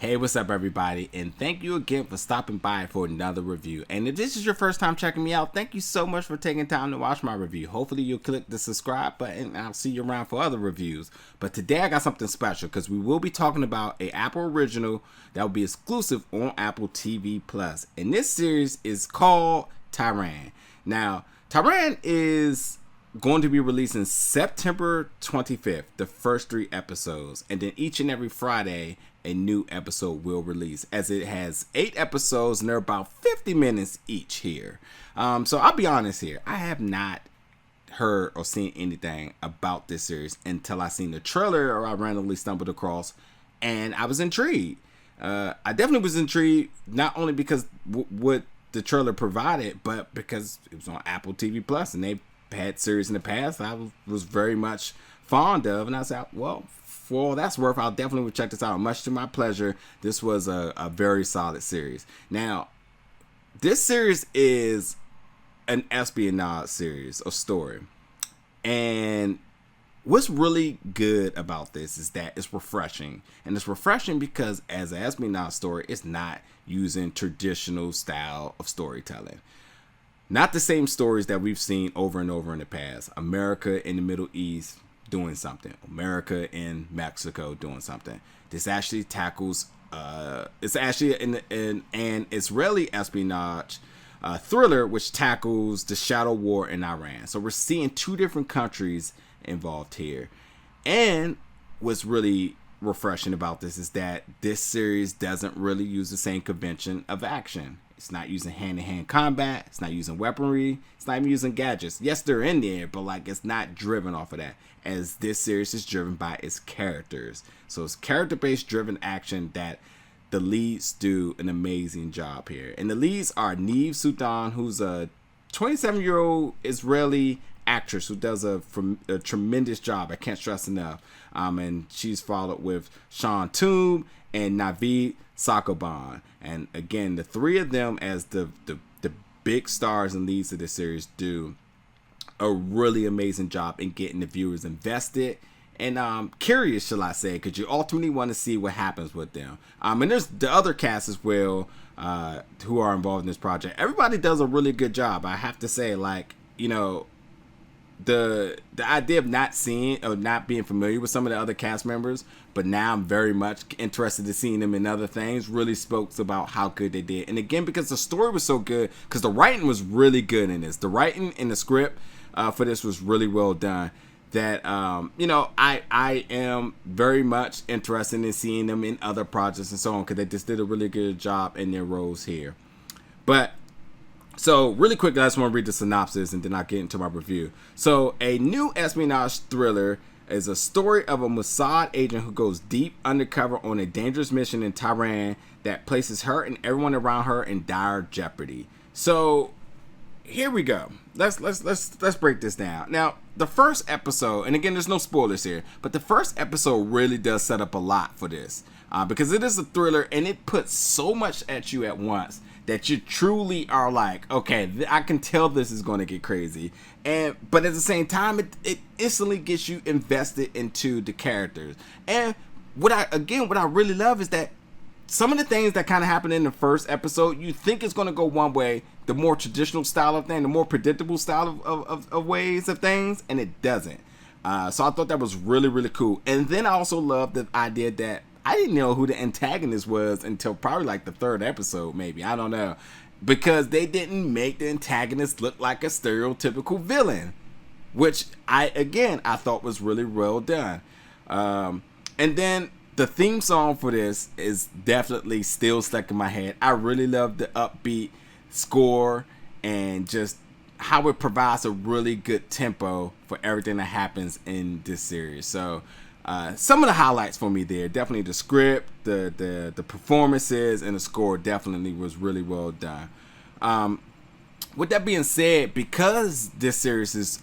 Hey, what's up, everybody? And thank you again for stopping by for another review. And if this is your first time checking me out, thank you so much for taking time to watch my review. Hopefully, you'll click the subscribe button and I'll see you around for other reviews. But today, I got something special because we will be talking about an Apple original that will be exclusive on Apple TV Plus. And this series is called Tehran. Now, Tehran is going to be releasing September 25th, the first 3 episodes. And then each and every Friday, a new episode will release, as it has 8 episodes and they're about 50 minutes each here. So I'll be honest here, I have not heard or seen anything about this series until I seen the trailer or I randomly stumbled across, and I was intrigued. I definitely was intrigued, not only because what the trailer provided, but because it was on Apple TV Plus and they had series in the past I was very much fond of, and I said, well, for all that's worth, I'll definitely check this out. Much to my pleasure, this was a very solid series. Now, this series is an espionage series, a story. And what's really good about this is that it's refreshing. And it's refreshing because as an espionage story, it's not using traditional style of storytelling. Not the same stories that we've seen over and over in the past. America in the Middle East doing something, America in Mexico doing something. This actually tackles it's actually an Israeli espionage thriller which tackles the shadow war in Iran. So we're seeing 2 different countries involved here. And what's really refreshing about this is that this series doesn't really use the same convention of action. It's not using hand-to-hand combat. It's not using weaponry. It's not even using gadgets. Yes, they're in there, but like it's not driven off of that. As this series is driven by its characters. So it's character-based driven action that the leads do an amazing job here. And the leads are Navid Sultan, who's a 27-year-old Israeli actress who does a tremendous job. I can't stress enough. And she's followed with Shaun Toub and Navid Negahban. And again, the 3 of them as the big stars and leads of this series do a really amazing job in getting the viewers invested and curious, shall I say, because you ultimately want to see what happens with them. And there's the other cast as well who are involved in this project. Everybody does a really good job. I have to say, like, you know, the idea of not seeing or not being familiar with some of the other cast members, but now I'm very much interested in seeing them in other things, really spoke about how good they did. And again, because the story was so good, because the writing was really good in this. The writing in the script for this was really well done. That you know, I am very much interested in seeing them in other projects and so on, because they just did a really good job in their roles here. But so really quick, I just want to read the synopsis and then I'll get into my review. So a new espionage thriller is a story of a Mossad agent who goes deep undercover on a dangerous mission in Tehran that places her and everyone around her in dire jeopardy. So here we go. Let's break this down. Now, the first episode, and again, there's no spoilers here, but the first episode really does set up a lot for this because it is a thriller and it puts so much at you at once that you truly are like, okay, I can tell this is going to get crazy. But at the same time, it instantly gets you invested into the characters. And what I really love is that some of the things that kind of happen in the first episode, you think it's going to go one way, the more traditional style of thing, the more predictable style of ways of things, and it doesn't. So I thought that was really, really cool. And then I also love the idea that I didn't know who the antagonist was until probably like the 3rd episode, maybe. I don't know. Because they didn't make the antagonist look like a stereotypical villain, which I thought was really well done. And then the theme song for this is definitely still stuck in my head. I really love the upbeat score and just how it provides a really good tempo for everything that happens in this series. So some of the highlights for me there, definitely the script, the performances, and the score definitely was really well done. With that being said, because this series is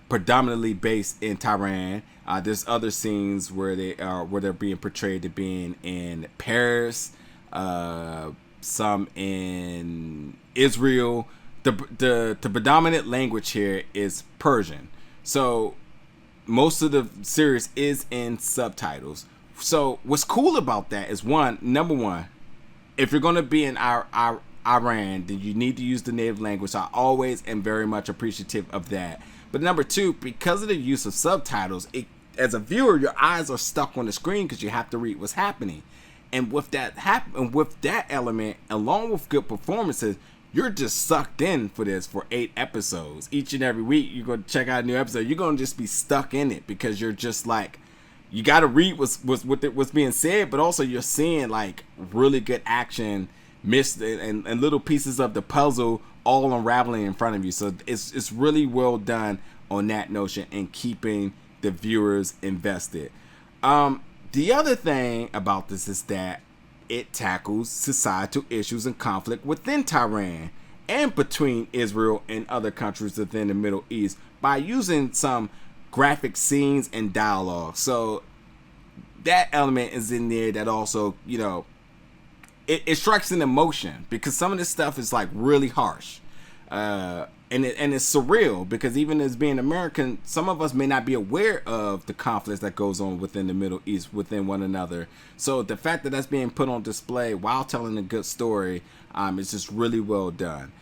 predominantly based in Tehran, there's other scenes where they're being portrayed to being in Paris, some in Israel. The predominant language here is Persian, so most of the series is in subtitles So what's cool about that is number one, if you're going to be in Iran, then you need to use the native language. So I always am very much appreciative of that. But number two, because of the use of subtitles, as a viewer, your eyes are stuck on the screen because you have to read what's happening. And with that element, along with good performances, you're just sucked in for 8 episodes. Each and every week, you're going to check out a new episode. You're going to just be stuck in it because you're just like, you got to read what's being said, but also you're seeing like really good action missed and little pieces of the puzzle all unraveling in front of you. So it's really well done on that notion and keeping the viewers invested. The other thing about this is that it tackles societal issues and conflict within Tehran and between Israel and other countries within the Middle East by using some graphic scenes and dialogue. So that element is in there that also, it strikes an emotion because some of this stuff is like really harsh. And it's surreal because even as being American, some of us may not be aware of the conflicts that goes on within the Middle East within one another. So the fact that that's being put on display while telling a good story is just really well done.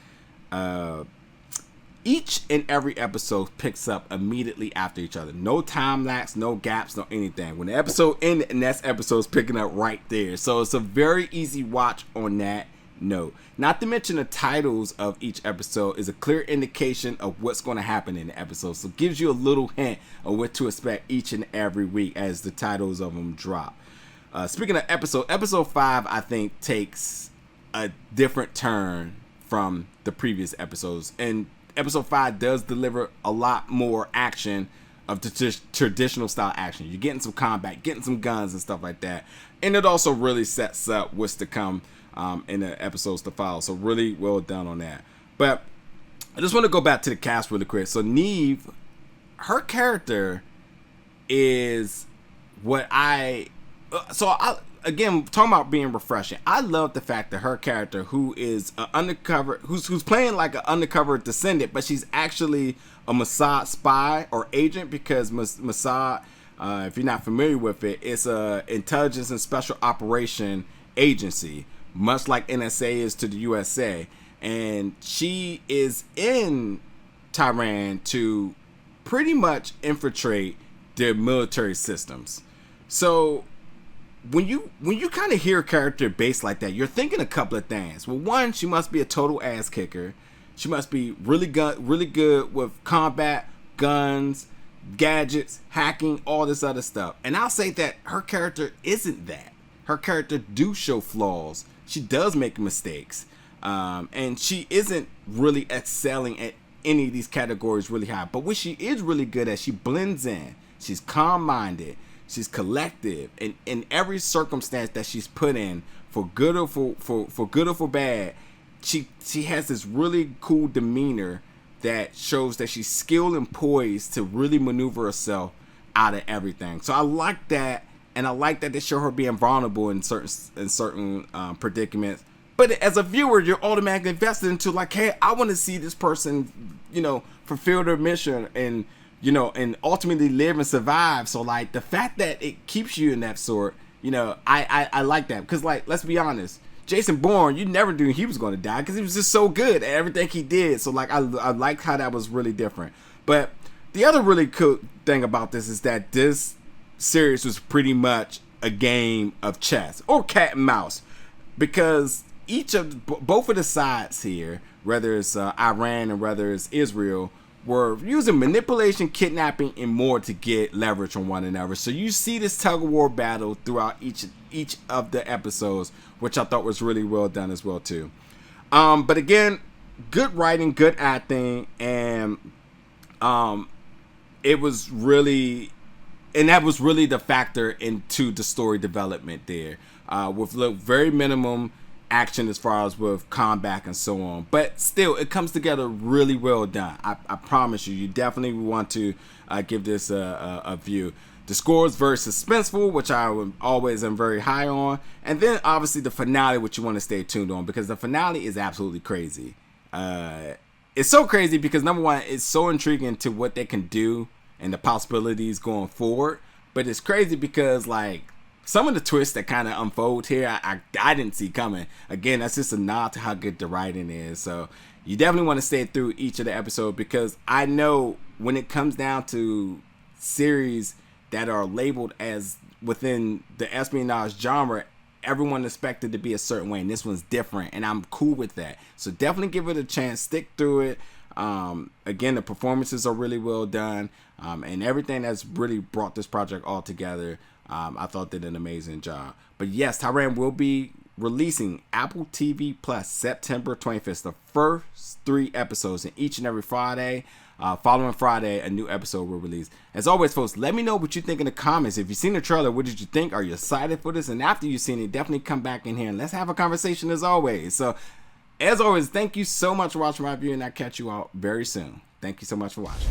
Each and every episode picks up immediately after each other. No time lapse, no gaps, no anything. When the episode ends, the next episode's picking up right there. So it's a very easy watch on that note. Not to mention the titles of each episode is a clear indication of what's going to happen in the episode. So it gives you a little hint of what to expect each and every week as the titles of them drop. Speaking of episode 5, I think takes a different turn from the previous episodes. And episode 5 does deliver a lot more action of the traditional style action. You're getting some combat, getting some guns and stuff like that. And it also really sets up what's to come in the episodes to follow. So really well done on that. But I just want to go back to the cast really quick. So Neve, her character is what again, talking about being refreshing. I love the fact that her character, who is an undercover, who's playing like an undercover descendant, but she's actually a Mossad spy or agent because Mossad, if you're not familiar with it, it's a intelligence and special operation agency, much like NSA is to the USA. And she is in Tehran to pretty much infiltrate their military systems. So when you kind of hear a character based like that, you're thinking a couple of things. Well, one, she must be a total ass kicker. She must be really good with combat, guns, gadgets, hacking, all this other stuff. And I'll say that her character isn't that. Her character do show flaws. She does make mistakes. And she isn't really excelling at any of these categories really high. But what she is really good at, she blends in. She's calm-minded. She's collective. And in every circumstance that she's put in, for good or for good or for bad, she has this really cool demeanor that shows that she's skilled and poised to really maneuver herself out of everything. So I like that. And I like that they show her being vulnerable in certain predicaments. But as a viewer, you're automatically invested into like, hey, I want to see this person, fulfill their mission and ultimately live and survive. So like the fact that it keeps you in that sort, I like that because like, let's be honest, Jason Bourne, you never knew he was going to die because he was just so good at everything he did. So like, I like how that was really different. But the other really cool thing about this is that this series was pretty much a game of chess or cat and mouse, because both of the sides here, whether it's Iran and whether it's Israel, were using manipulation, kidnapping, and more to get leverage on one another. So you see this tug of war battle throughout each of the episodes, which I thought was really well done as well too. But again, good writing, good acting, and it was really. And that was really the factor into the story development there, with very minimum action as far as with combat and so on. But still, it comes together really well done. I promise you definitely want to give this a view. The score is very suspenseful, which I always am very high on. And then obviously the finale, which you want to stay tuned on, because the finale is absolutely crazy. It's so crazy because number one, it's so intriguing to what they can do and the possibilities going forward. But it's crazy because like some of the twists that kind of unfold here, I didn't see coming. Again, that's just a nod to how good the writing is. So you definitely want to stay through each of the episodes, because I know when it comes down to series that are labeled as within the espionage genre, everyone expected to be a certain way, and this one's different, and I'm cool with that. So definitely give it a chance, stick through it. Again, the performances are really well done, and everything that's really brought this project all together, I thought did an amazing job. But yes, Tehran will be releasing Apple TV Plus September 25th, the first 3 episodes, and each and every Friday. Following Friday, a new episode will release. As always, folks, let me know what you think in the comments. If you've seen the trailer, what did you think? Are you excited for this? And after you've seen it, definitely come back in here and let's have a conversation as always. So, as always, thank you so much for watching my review, and I'll catch you all very soon. Thank you so much for watching.